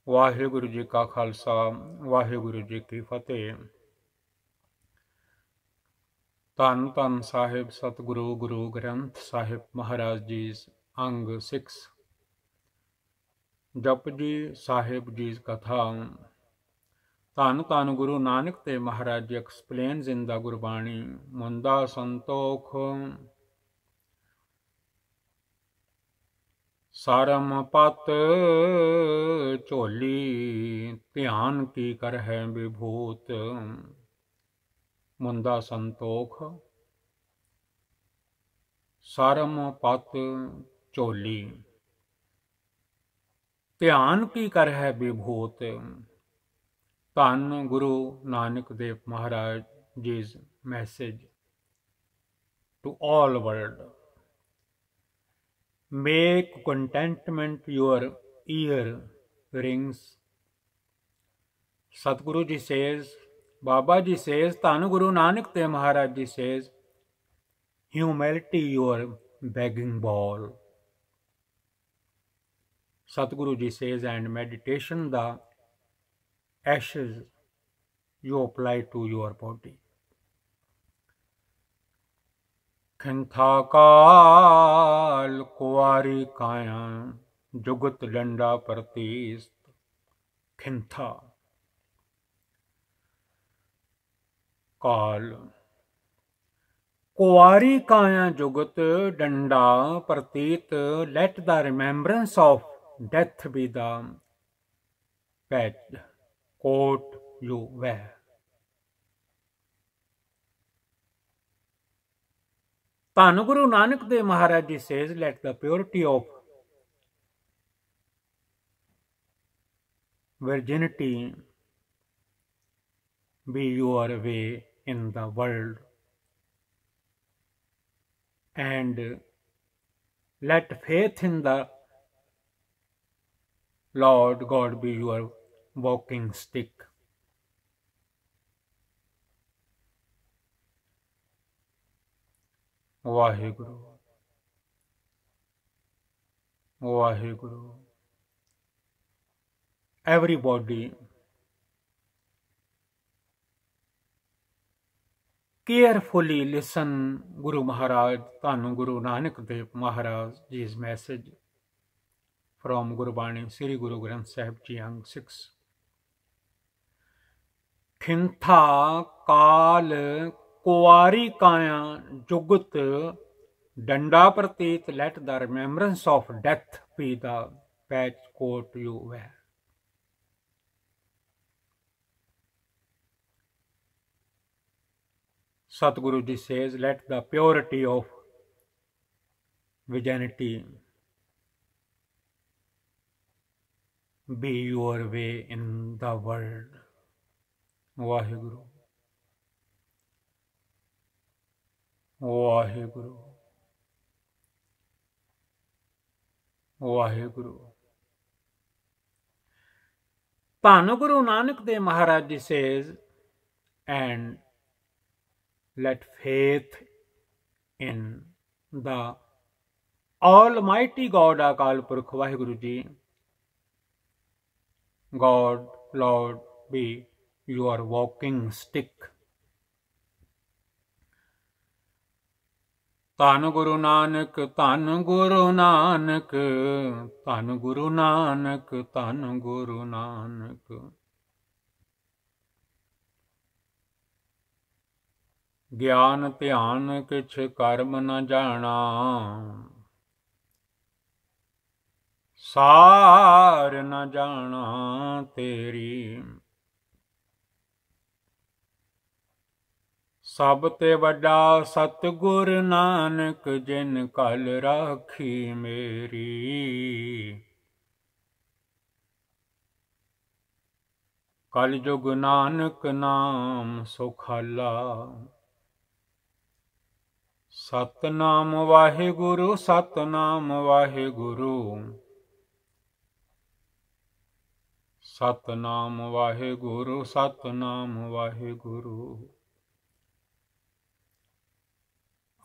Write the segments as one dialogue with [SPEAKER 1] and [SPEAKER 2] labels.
[SPEAKER 1] वाहिगुरु जी का खालसा वाहिगुरु जी की फतेह। धन धन साहिब सतगुरु गुरु ग्रंथ साहिब महाराज जी अंग 6 जप जी साहिब जी कथा। धन धन Guru Nanak Dev Maharaj ji explains in the Gurbani. मुंदा संतोख सारम पत झोली ध्यान की कर है विभूत। मुंदा संतोख सारम पत झोली ध्यान की कर है विभूत। धन गुरु नानक देव महाराज जी's message to all world. Make contentment your ear rings. Satguru ji says, Baba ji says, Dhan Guru Nanak Dev Maharaj ji says, humility your begging bowl. Satguru ji says, and meditation the ashes you apply to your body. खिंथा काल कुआरी काया जुगत डंडा प्रतीस्त। खिंथा काल कुआरी काया जुगत डंडा प्रतीत। Let the remembrance of death be the patch coat you wear. धन गुरु नानक देव महाराज जी says, let the purity of virginity be your way in the world, and let faith in the Lord God be your walking stick. Waheguru Waheguru. Everybody carefully listen Guru Maharaj, Dhan Guru Nanak Dev Maharaj Ji's message from Gurbani Sri Guru Granth Sahib Ji Ang 6. खिंथा काल कुआरी काया जुगत डंडा प्रतीत। Let the remembrance of death be the patch coat you wear. Satguru ji says, let the purity of virginity be your way in the world. Vaheguru Vaheguru Vaheguru। Dhan Guru Nanak Dev Maharaj ji says, and let faith in the Almighty God Akal Purkh Vaheguru Ji, God, Lord, be your walking stick. धन गुरु नानक धन गुरु नानक धन गुरु नानक धन गुरु नानक। ज्ञान ध्यान किछ कर्म न जाना सार न जाना तेरी। सब ते वड्डा सतगुर नानक जिन कल राखी मेरी। कल जुग नानक नाम सुखाला। सतनाम वाहिगुरु सतनाम वाहिगुरु सतनाम वाहिगुरु सतनाम वाहिगुरु।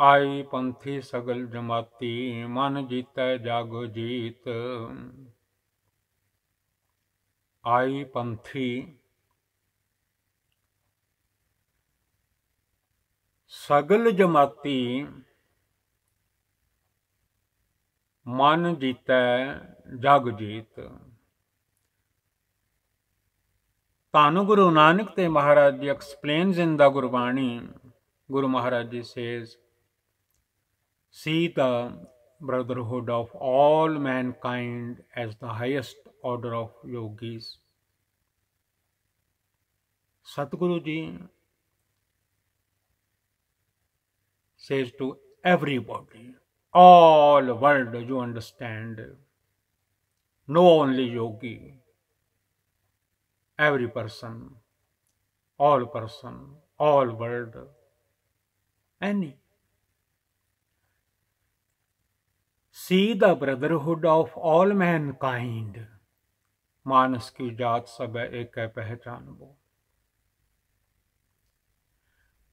[SPEAKER 1] आई पंथी सगल जमाती मन जीतै जागो जीत। आई पंथी सगल जमाती मन जीतै जग जीत। ਧੰਨ ਗੁਰੂ ਨਾਨਕ ਤੇ Maharaj ji explains in the Gurbani, Guru Maharaj ji says, see the brotherhood of all mankind as the highest order of yogis. Satguru ji says to everybody, all world you understand, no only yogi, every person, all world, any. See the brotherhood of all mankind. मानस की जात सब एक है पहचान वो।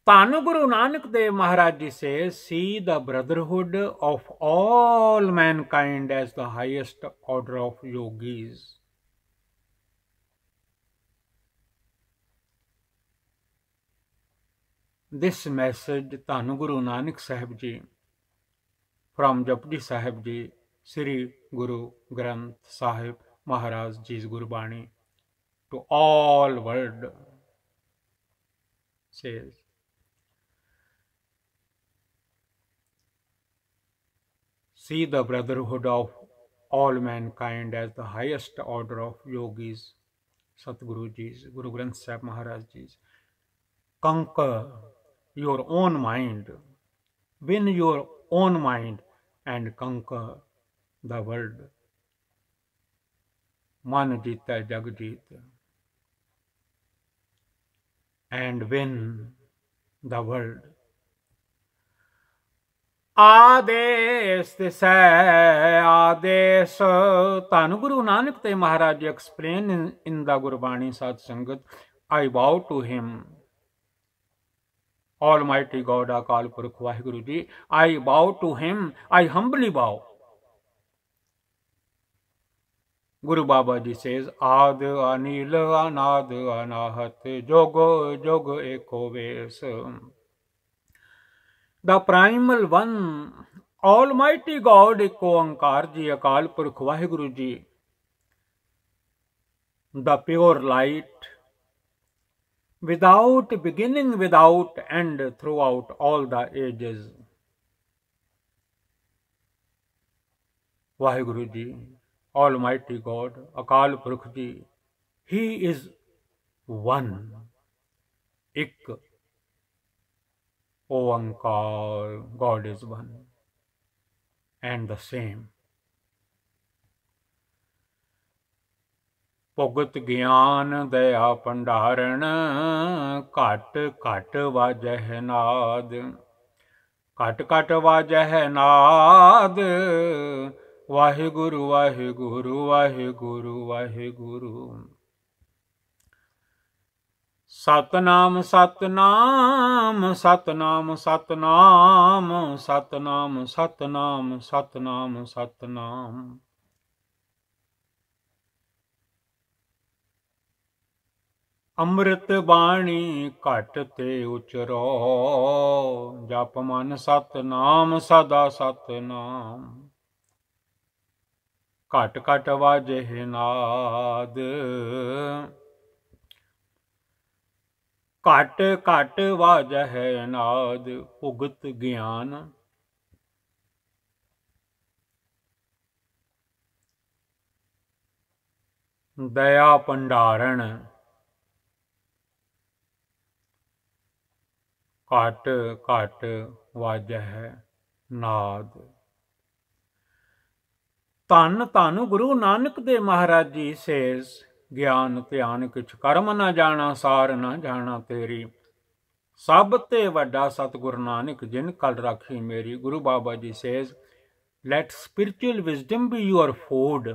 [SPEAKER 1] ਧੰਨ Guru Nanak Dev Maharaj Ji says, see the brotherhood of all mankind as the highest order of yogis. This message, ਧੰਨ Guru Nanak Sahib Ji, from Japji Sahib Ji, Sri Guru Granth Sahib Maharaj Ji's Gurbani, to all world, says, see the brotherhood of all mankind as the highest order of yogis, Satguru Ji's, Guru Granth Sahib Maharaj Ji's. Conquer your own mind, win your own mind and conquer the world. Man jeeta jag jeet, and win the world. आदेश दिसै आदेश। ਧੰਨ Guru Nanak Dev Maharaj Ji explain in the Gurbani Sat Sangat, I bow to him, Almighty God, Akal Purkh Vaheguru Ji, I bow to him, I humbly bow. Guru Baba Ji says, Ad Anil Anad Anahat Jogo Jog Eko Ves. The primal one, Almighty God, Eko Ankar Ji, Akal Purkh Vaheguru Ji, the pure light, without beginning, without end, throughout all the ages. Vaheguru Ji, Almighty God, Akal Purkh Ji, He is one. Ik Oankar, God is one and the same. ਭੁਗਤ ਗਿਆਨ ਦਇਆ ਭੰਡਾਰਨ ਘਟ ਘਟ ਵਾਜਹਿ ਨਾਦ ਘਟ ਘਟ ਵਾਜਹਿ ਨਾਦ ਵਾਹਿਗੁਰੂ ਵਾਹਿਗੁਰੂ ਵਾਹਿਗੁਰੂ ਵਾਹਿਗੁਰੂ ਸਤਨਾਮ ਸਤਨਾਮ ਸਤਨਾਮ ਸਤਨਾਮ ਸਤਨਾਮ ਸਤਨਾਮ ਸਤਨਾਮ ਸਤਨਾਮ ਅੰਮ੍ਰਿਤ ਬਾਣੀ ਘਟ ਤੇ ਉਚਰੋ ਜਪ ਮਨ ਸਤਨਾਮ ਸਦਾ ਸਤਨਾਮ ਘਟ ਘਟ ਵਾਜਹਿ ਨਾਦ ਘਟ ਘਟ ਵਾਜਹਿ ਨਾਦ ਭੁਗਤ ਗਿਆਨ ਦਇਆ ਭੰਡਾਰਨ ਘਟ ਘਟ ਵਾਜਹਿ ਨਾਦ। ਧੰਨ ਧੰਨ ਗੁਰੂ ਨਾਨਕ ਦੇਵ ਮਹਾਰਾਜ ਜੀ ਸੇਜ਼, ਗਿਆਨ ਧਿਆਨ ਕਿਛ ਕਰਮ ਨਾ ਜਾਣਾ, ਸਾਰ ਨਾ ਜਾਣਾ ਤੇਰੀ, ਸਭ ਤੇ ਵੱਡਾ ਸਤਿਗੁਰ ਨਾਨਕ ਜਿਨ ਕਲ ਰਾਖੀ ਮੇਰੀ। Guru Baba ji says, let spiritual wisdom be your food.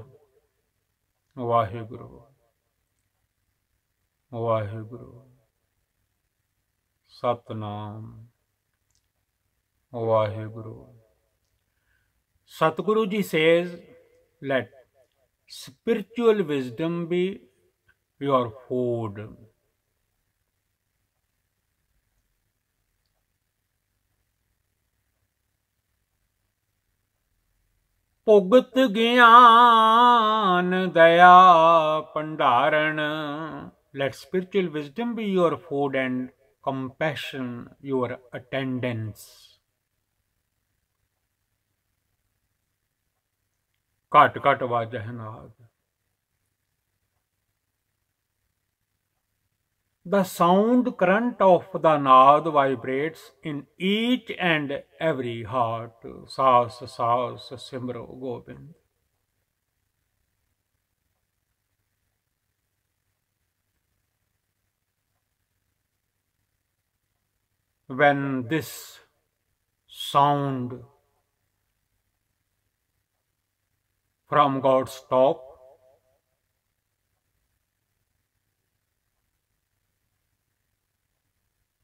[SPEAKER 1] Waheguru Waheguru Satnam Waheguru. Satguru Ji says, let spiritual wisdom be your food. ਭੁਗਤ ਗਿਆਨ ਦਇਆ ਭੰਡਾਰਨ. Let spiritual wisdom be your food and compassion your attendance. ਘਟ ਘਟ ਵਾਜਹਿ ਨਾਦ. The sound current of the Naad vibrates in each and every heart. Saas saas simro Gobind. When this sound from God's top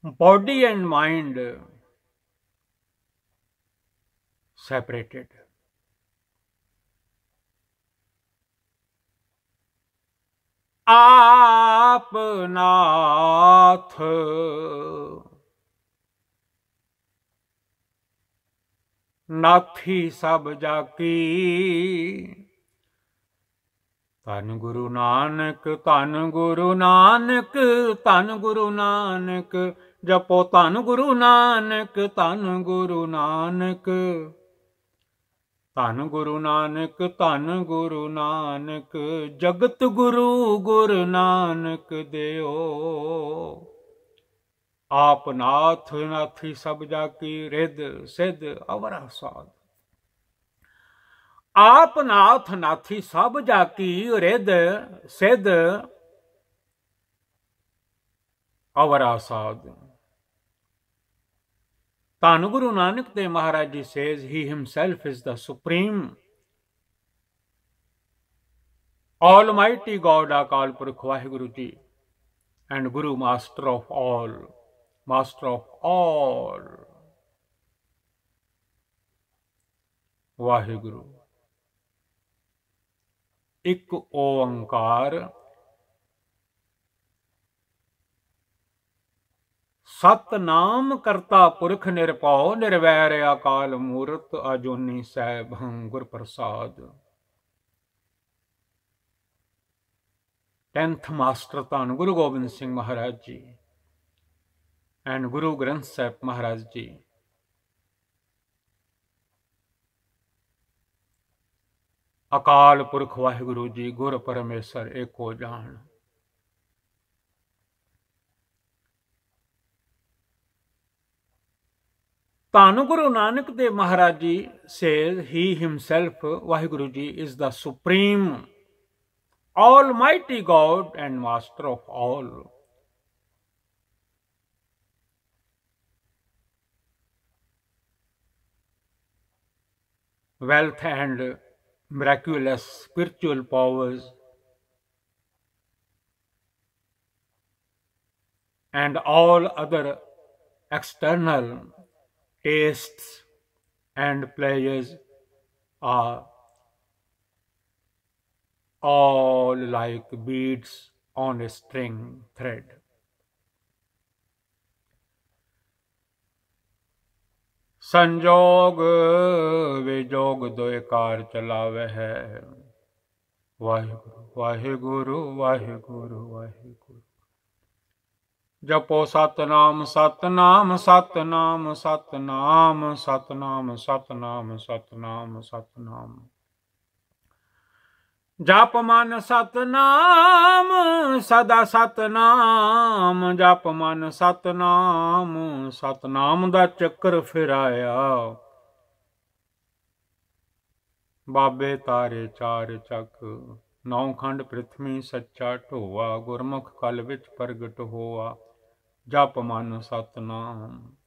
[SPEAKER 1] body and mind separated. आप नाथ नाथी सब जाकी. ਧੰਨ ਗੁਰੂ ਨਾਨਕ ਧੰਨ ਗੁਰੂ ਨਾਨਕ ਧੰਨ ਗੁਰੂ ਨਾਨਕ. ਜਪੋ ਧੰਨ ਗੁਰੂ ਨਾਨਕ ਧੰਨ ਗੁਰੂ ਨਾਨਕ. ਧੰਨ ਗੁਰੂ ਨਾਨਕ ਧੰਨ ਗੁਰੂ ਨਾਨਕ. ਜਗਤ ਗੁਰੂ ਗੁਰੂ ਨਾਨਕ ਦਿਓ. ਆਪ ਨਾਥ ਨਾਥੀ ਸਭ ਜਾਕੀ. ਰਿੱਧ ਸਿੱਧ ਅਵਰਾ ਸਾਧ. आप नाथ नाथी सब जाकी. रिद सिद्ध अवरा साध. ਧੰਨ Guru Nanak Dev Maharaj ji says he himself is the supreme almighty God Akal Purkh Vaheguru ji and Guru master of all. Vaheguru. ਇੱਕ ਓੰਕਾਰ ਸਤਨਾਮ ਕਰਤਾ ਪੁਰਖ ਨਿਰਭਉ ਨਿਰਵੈਰ ਅਕਾਲ ਮੂਰਤ ਅਜੂਨੀ ਸੈਭੰ ਗੁਰ ਪ੍ਰਸਾਦ. 10th Master ਧੰਨ Guru Gobind Singh Maharaj ji and Guru Granth Sahib Maharaj ji Akal Purakh Waheguru ji ਗੁਰ ਪਰਮੇਸ਼ਰ ਏਕੋ ਜਾਣ. ਧੰਨ Guru Nanak Dev Maharaj ji says he himself, Vaheguru ji, is the supreme almighty God and master of all. Wealth and miraculous spiritual powers and all other external tastes and pleasures are all like beads on a string thread. संजोग विजोग दोए car चलावे है. वाहिगुरु वाहिगुरु वाहिगुरु वाहिगुरु. जपो सतनाम सतनाम सतनाम सतनाम सतनाम सतनाम सतनाम सतनाम. जप मन सतनाम सदा सतनाम. जप मन सतनाम सतनाम दा चक्कर फिराया. बाबे तारे चार चक. नौ खंड पृथ्वी सच्चा ढोआ. गुरमुख कल विच प्रगट होआ. जप मन सतनाम.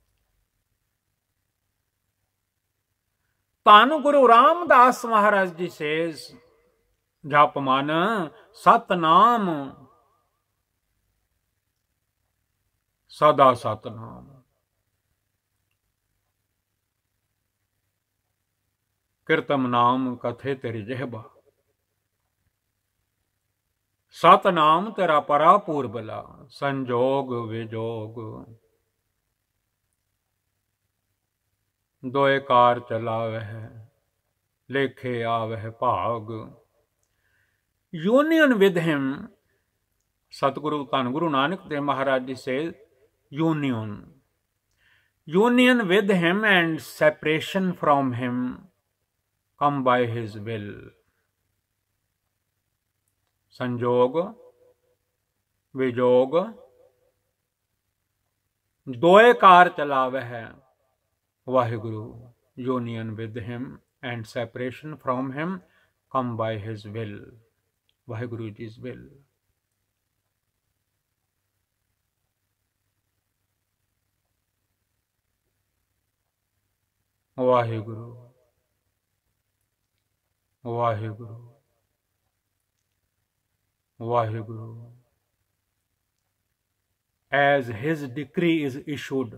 [SPEAKER 1] ਧੰਨ Guru Ramdas Maharaj ji says ਜਪ ਮਨ ਸਤਨਾਮ ਸਦਾ ਸਤਨਾਮ. ਕੀਰਤਮ ਨਾਮ ਕਥੇ ਤੇਰੀ ਜਿਹਬਾ. सतनाम तेरा परा पूर्बला, संजोग विजोग दोए कार चलावह, लेखे आवह भाग। यूनियन विद हिम, सतगुरु धन गुरु नानक देव महाराज जी से union with him and separation from him come by his will। संजोग विजोग दोए कार चलावह Waheguru, union with him and separation from him come by his will, Waheguru ji's will। Waheguru Waheguru Waheguru. As his decree is issued,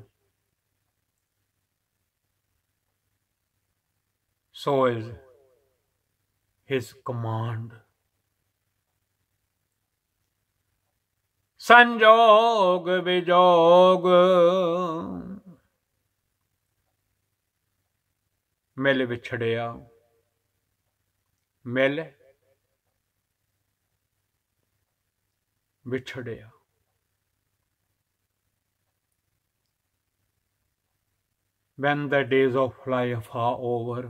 [SPEAKER 1] so is his command। संजोग विजोग मिल विछड़िया, मिल विछड़िया। When the days of life are over,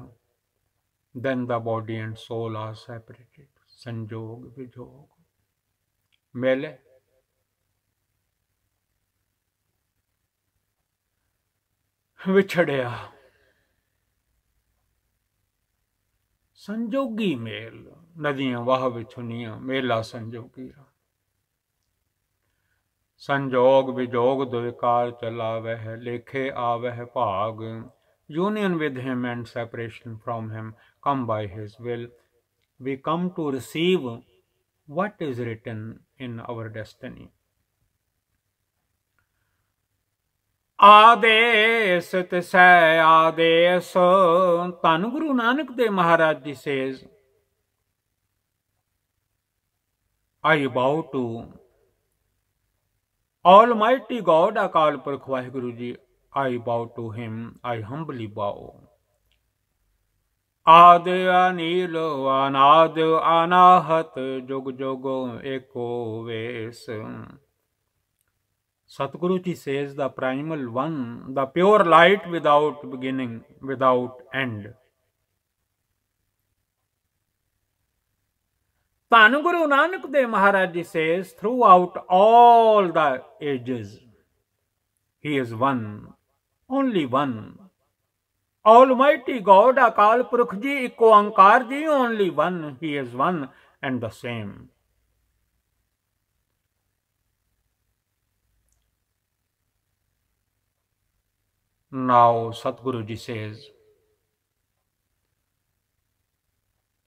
[SPEAKER 1] then the body and soul are separated। संजोग विजोग मिल विछड़िया। संजोगी mail, नदियां वाह विछुनिया, मेला संजोगी। संजोग विजोग द्विकार चलावह, लेखे आवह भाग। Union with him and separation from him come by his will। We come to receive what is written in our destiny। आदेश तिसै आदेश, धन गुरु नानक देव महाराज जी says, I bow to Almighty God, Akal Purkh Vaheguru Ji, I bow to him, I humbly bow। आद अनील अनाद अनाहत, जुग जुग एको वेस। Satguru Ji says, the primal one, the pure light without beginning, without end। Dhan Guru Nanak Dev Maharaj Ji says, throughout all the ages, he is one, only one। Almighty God, Akal Purkh Ji, Eko Ankar Ji, only one, he is one and the same। Now Satguru Ji says,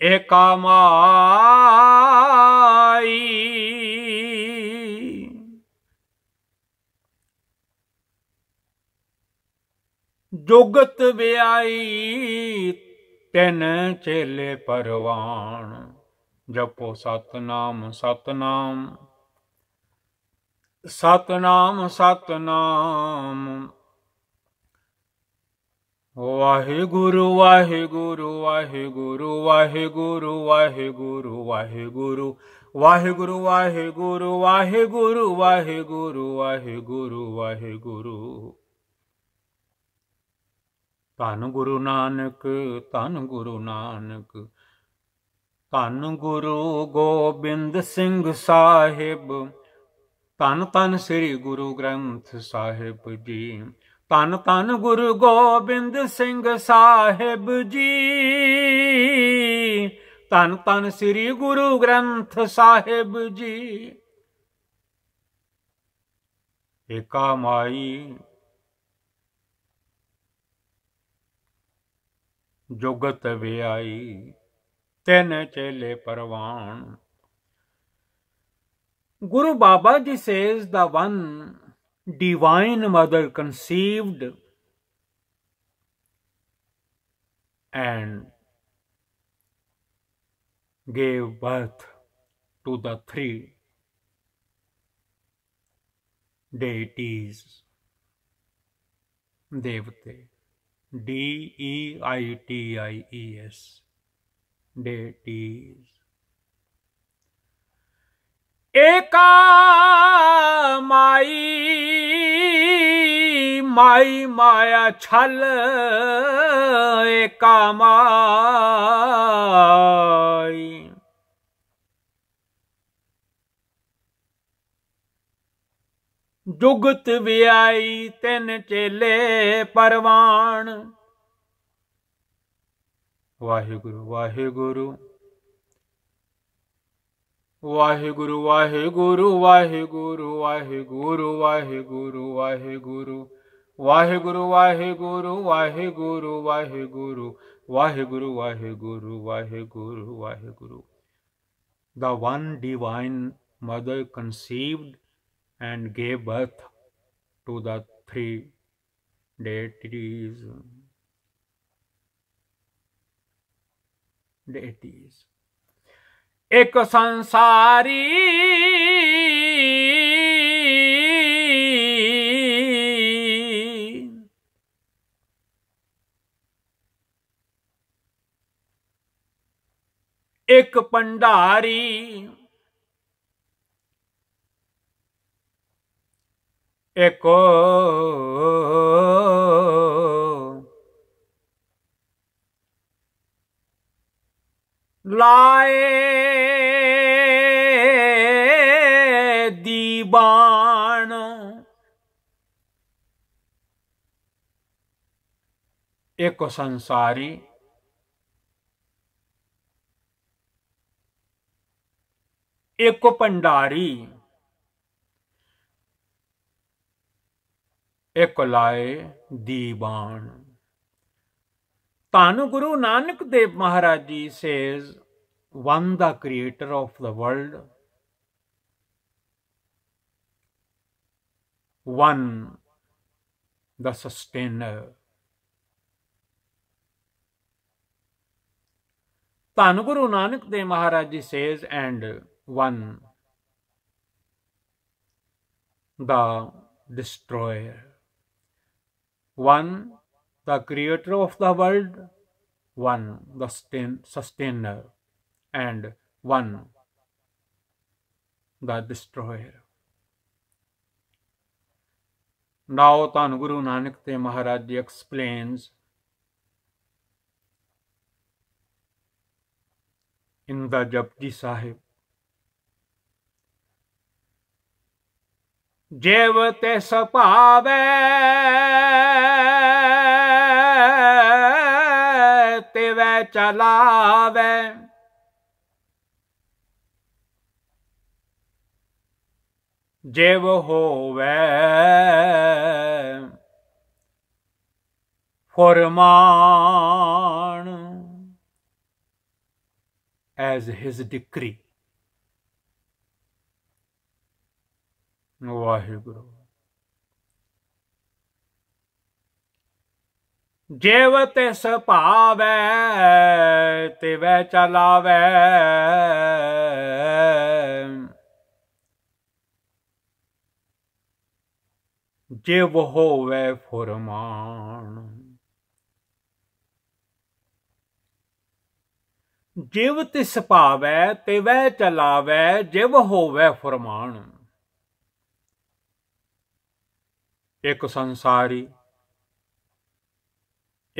[SPEAKER 1] Eka Mai, जुगत व्याई, तिन चेले परवान। जपो सतनाम सतनाम सतनाम सतनाम, वाहिगुरु वाहिगुरु वाहिगुरु वाहिगुरु वाहिगुरु वाहिगुरु वाहिगुरु वाहिगुरु वाहिगुरु वाहिगुरु वाहिगुरु वाहिगुरु। धन गुरु नानक, धन गुरु नानक, धन गुरु गोबिंद सिंह साहिब, धन धन श्री गुरु ग्रंथ साहिब जी। धन धन गुरु गोबिंद सिंह साहिब जी, धन धन श्री गुरु ग्रंथ साहिब जी। एका माई, जुगत व्याई, तिन चेले परवान। Guru Baba Ji says, the one divine mother conceived and gave birth to the three deities, devte, deities, deities. एका माई माई माया छल, एका माई जुगत व्याई तिन चेले परवान। Waheguru Waheguru Waheguru Waheguru Waheguru Waheguru Waheguru Waheguru Waheguru Waheguru Waheguru Waheguru Waheguru Waheguru Waheguru Waheguru. The one divine mother conceived and gave birth to the three deities. एक संसारी एक पंडारी, एक लाए दीवान, एक संसारी, एक पंडारी, एक लाए दीवान। Tanu Guru Nanak Dev Maharaj Ji says, one the creator of the world, one the sustainer. Tanu Guru Nanak Dev Maharaj Ji says, and one the destroyer. One the creator of the world, one the sustainer, and one the destroyer. Now Tanu Guru Nanak Dev Maharaj Ji explains in the Japji Sahib, जेव तिस पावे तिवै चलावे, जेव होवे फरमान, as his decree. Waheguru. जेव तिस पावे तिवै चलावे, जेव होवे फरमान। जेव तिस पावे तिवै चलावे, जेव होवे फरमान। एक संसारी,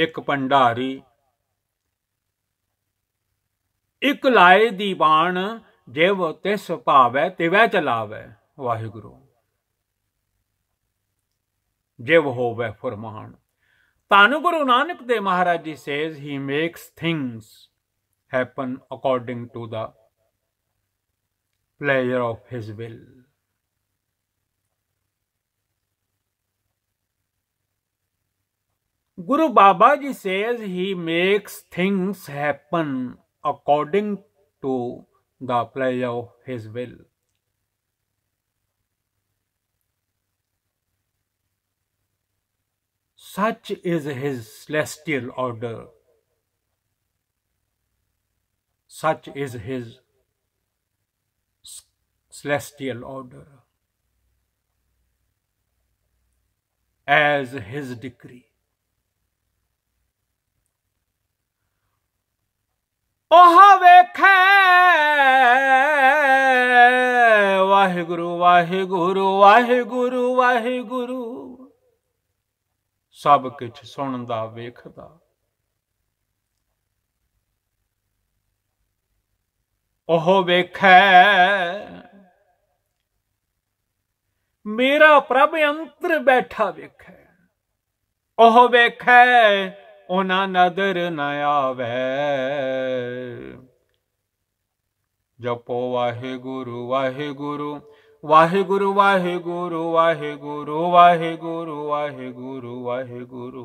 [SPEAKER 1] एक पंडारी, एक लाए दीवान, जेव तिस पावे तिवै चलावे। वाहिगुरु। जेव होवे फरमान। Tanu Guru Nanak Dev Maharaj Ji says he makes things happen according to the pleasure of his will. Guru Baba Ji says he makes things happen according to the pleasure of his will. Such is his celestial order. Such is his celestial order as his decree. ओह वेखै वाहिगुरु वाहिगुरु वाहिगुरु वाहिगुरु सब किछ सुनदा वेखदा। ओह वेखै मेरा प्रभ अंतर बैठा वेखै। ओह वेखै ओना नदर न आवे। जपो वाहिगुरु वाहिगुरु वाहिगुरु वाहिगुरु वाहिगुरु वाहिगुरु वाहिगुरु वाहिगुरु।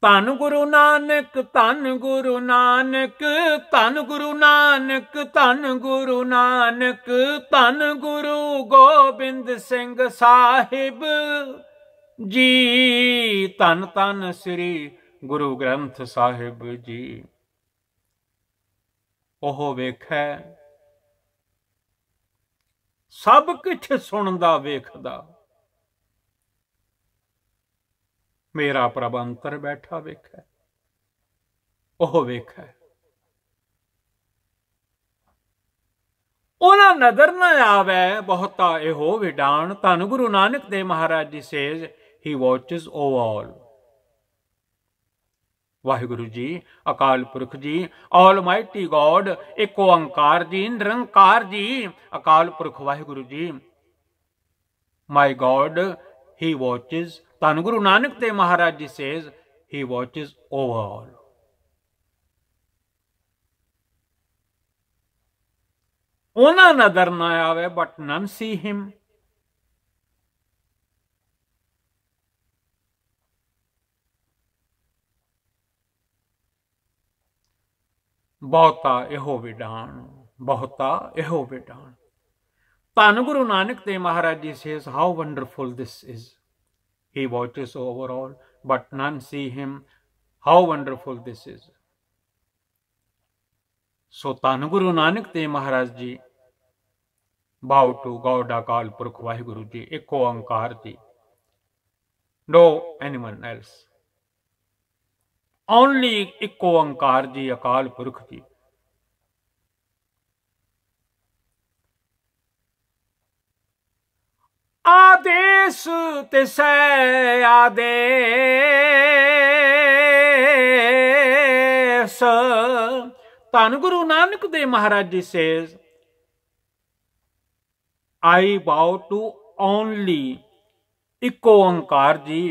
[SPEAKER 1] धन गुरु नानक धन गुरु नानक धन गुरु नानक धन गुरु नानक धन गुरु गोबिंद सिंह साहिब जी। धन धन श्री गुरु ग्रंथ साहिब जी। ओह वेखै सब किछ सुनदा वेखदा। मेरा प्रभ अंतर बैठा वेखै। ओह वेखै ओना नजर न आवे बहुता एहो विडान। धन Guru Nanak Dev Maharaj ji says he watches over. Waheguru ji Akal Purakh ji almighty God एक ओंकार जी निरंकार ji Akal Purakh Waheguru ji my God he watches. धन Guru Nanak Dev Maharaj ji says he watches over all. ओना नजर न आवे बट नन सी हिम। बहुता एहो विडान बहुता एहो विडान। धन Guru Nanak Dev Maharaj ji says how wonderful this is. He watches over all, but none see him. How wonderful this is. So धन गुरु नानक देव महाराज जी bow to God अकाल पुरख वाहिगुरु जी एक ओंकार जी। No anyone else. Only एक ओंकार जी अकाल पुरख जी। आदेश तिसै आदेश। धन Guru Nanak Dev Maharaj ji says I bow to only Ik Onkar ji.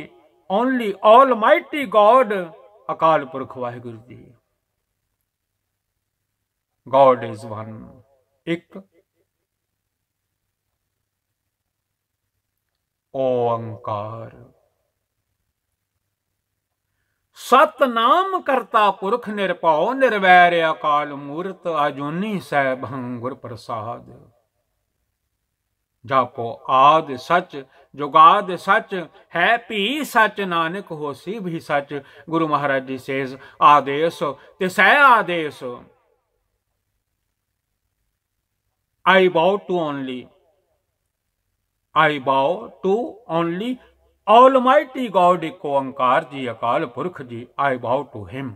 [SPEAKER 1] Only almighty God Akal Purakh Waheguru ji. God is one Ek Onkar. Satnam करता पुरख निरभौ निर्वैर अकाल मूरत अजूनी सैभं गुर प्रसाद। जापो आद सच जुगाद सच है भी सच नानक होसी भी सच। गुरु महाराज जी सेज आदेश तिसै आदेश। I bow to only I bow to only Almighty God एक ओंकार जी अकाल पुरख जी। I bow to him.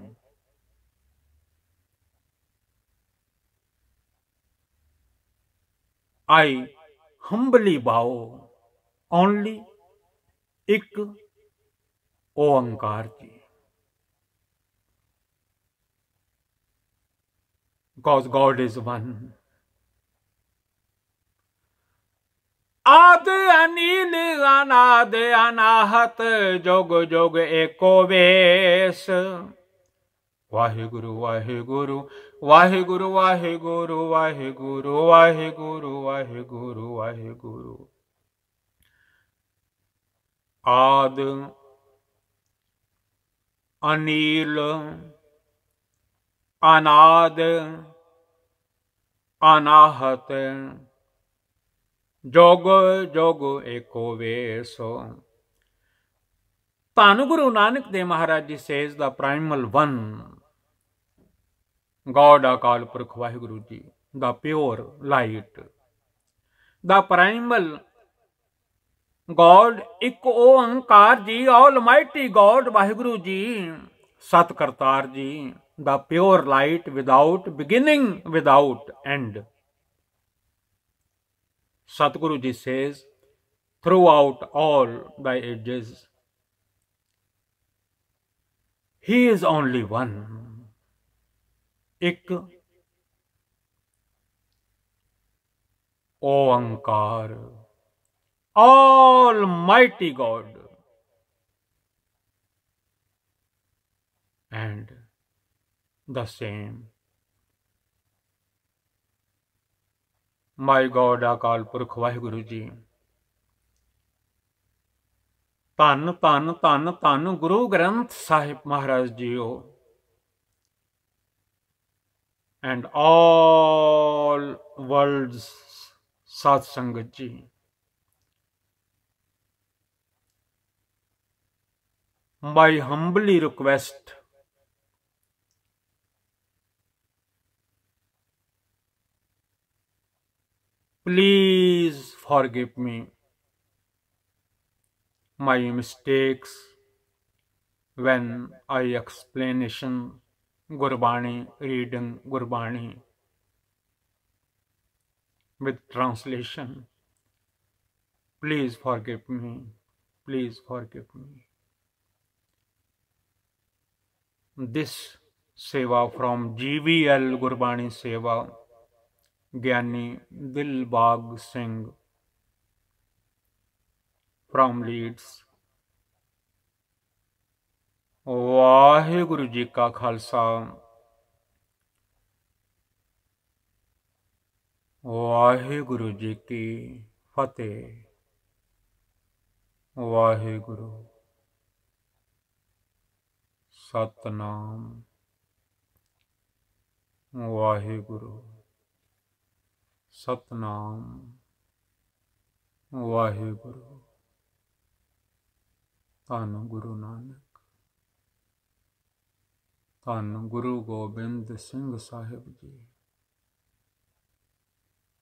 [SPEAKER 1] I humbly bow only एक ओंकार जी। Because God is one. आद अनिल अनाद अनाहत जोग जोग एको वेश। वाहिगुरु वाहिगुरु वाहिगुरु वाहिगुरु वाहिगुरु वाहिगुरु वाहिगुरु वाहिगुरु। आद अनिल अनाद अनाहत जोग जोग एको वेसो। धन Guru Nanak Dev Maharaj ji says the primal one God Akal Purkh Vaheguru Ji, the pure light, the primal God, ਇੱਕ ਓੰਕਾਰ जी, Almighty God Vaheguru Ji, Sat Kartar Ji, the pure light without beginning, without end. Satguru Ji says, throughout all the ages, He is only one. ਇੱਕ ਓੰਕਾਰ, Almighty God, and the same. My God Akal Purkh Vaheguru Ji, ਧੰਨ ਧੰਨ ਧੰਨ ਧੰਨ ਗੁਰੂ ਗ੍ਰੰਥ ਸਾਹਿਬ ਮਹਾਰਾਜ JIO, and all world's Sat Sangat Ji. My humbly request, please forgive me my mistakes when I explanation Gurbani, reading Gurbani with translation. Please forgive me. Please forgive me. This seva from GVL Gurbani Seva, Gyani Dilbag Singh from Leeds. Waheguru ji ਕਾ ਖਾਲਸਾ, ਵਾਹਿਗੁਰੂ ਜੀ ਕੀ ਫਤਿਹ। ਵਾਹਿਗੁਰੂ ਸਤਨਾਮ, ਵਾਹਿਗੁਰੂ ਸਤਨਾਮ, ਵਾਹਿਗੁਰੂ। ਧੰਨ ਗੁਰੂ ਨਾਨਕ, ਧੰਨ ਗੁਰੂ ਗੋਬਿੰਦ ਸਿੰਘ ਸਾਹਿਬ ਜੀ,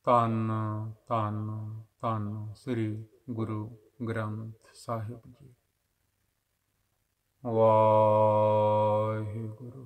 [SPEAKER 1] ਧੰਨ ਧੰਨ ਧੰਨ ਸ੍ਰੀ ਗੁਰੂ ਗ੍ਰੰਥ ਸਾਹਿਬ ਜੀ। ਵਾਹਿਗੁਰੂ।